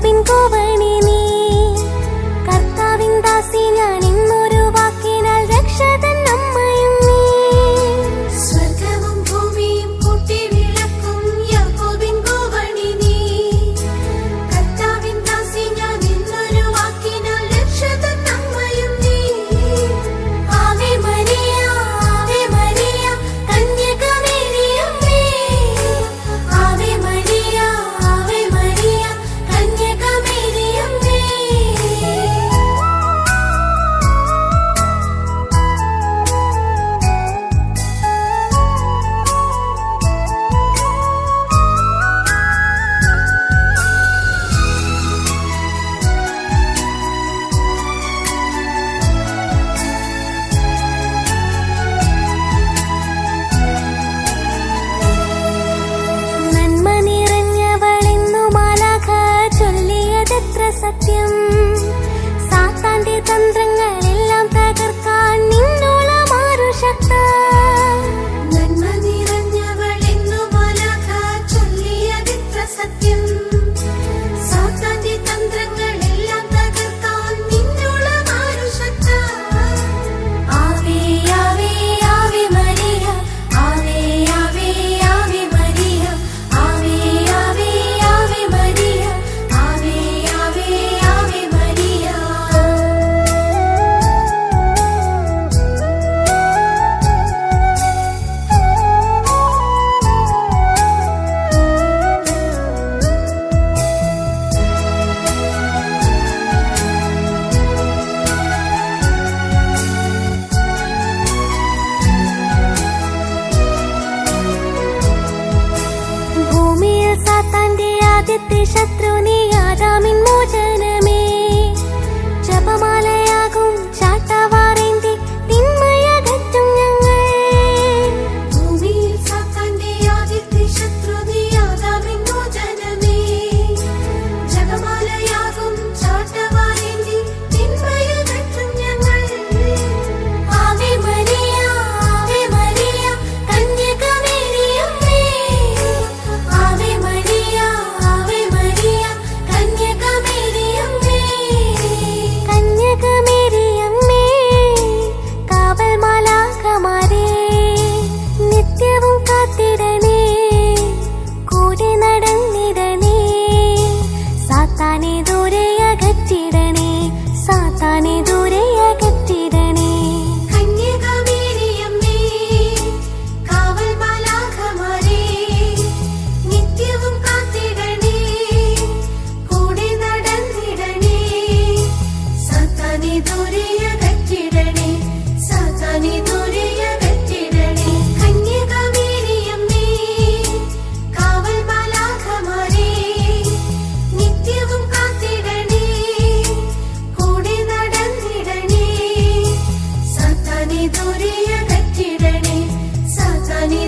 യാക്കോബിൻ കോവണി നീ. കർത്താവിൻ ദാസി ഞാൻ ഇന്നൊരു വാക്കിനാൽ രക്ഷതൻ അമ്മയും നീ. സ്വർഗവും ഭൂമിയും കൂട്ടി വിളക്കും യാക്കോബിൻ കോവണി നീ. കർത്താവിൻ ദാസി ഞാൻ ഇന്നൊരു വാക്കിനാൽ രക്ഷതൻ അമ്മയും നീ. Ave Maria Ave Maria കന്യകമേരിയമ്മേ. Ave Maria Ave Maria കന്യകമേരിയമ്മേ. നന്മ നിറഞ്ഞവളെന്നു മാലാഖ ചൊല്ലിയതെത്ര സത്യം. സാത്താന്റെ തന്ത്രങ്ങളെല്ലാം തകർക്കാൻ നിന്നോളമാരു ശക്ത. നന്മ നിറഞ്ഞവളെന്നു മാലാഖ ചൊല്ലിയതെത്ര സത്യം. സാത്താന്റെ തന്ത്രങ്ങളെല്ലാം തകർക്കാൻ നിന്നോളമാരു ശക്ത. ആവേ ആവേ ആവേ മരിയ ആവേ ആവേ ആവേ മരിയ ആവേ ആവേ ആവേ മരിയ ആവേ ആവേ ആവേ മരിയ. ഭൂമിയിൽ സാത്താന്റെ ആദ്യത്തെ ശത്രു നീ. ആദാമിൻ മോചനമേ. ജപമാലയാകും ചാട്ടവാറേന്തി തിന്മയകറ്റും ഞങ്ങൾ. ഭൂമിയിൽ സാത്താന്റെ ആദ്യത്തെ ശത്രു നീ. ആദാമിൻ മോചനമേ. ജപമാലയാകും ചാട്ടവാറേന്തി തിന്മയകറ്റും ഞങ്ങൾ. Ave Maria Ave Maria കന്യകമേരിയമ്മേ. Ave Maria Ave Maria കന്യകമേരിയമ്മേ. കന്യകമേരിയമ്മേ കാവൽ മാലാഖമാരേ നിത്യവും കാത്തിടണേ. കൂടെ നടന്നിടണേ. സാത്താനെ ദൂരെ അകറ്റിടണേ. സാത്താനെ ദൂരെ അകറ്റിടണേ. കന്യകമേരിയമ്മേ കാവൽ മാലാഖമാരേ നിത്യവും കാത്തിടണേ. കൂടെ നടന്നിടണേ. സാത്താനെ ദൂരെ അകറ്റിടണേ. സാത്താനെ ദൂരെ അകറ്റിടണേ. കന്യകമേരിയമ്മേ കാവൽ മാലാഖമാരേ നിത്യവും കാത്തിടണേ. കൂടെ നടന്നിടണേ. സാത്താനെ ദൂരെ അകറ്റിടണേ. സാത്താനെ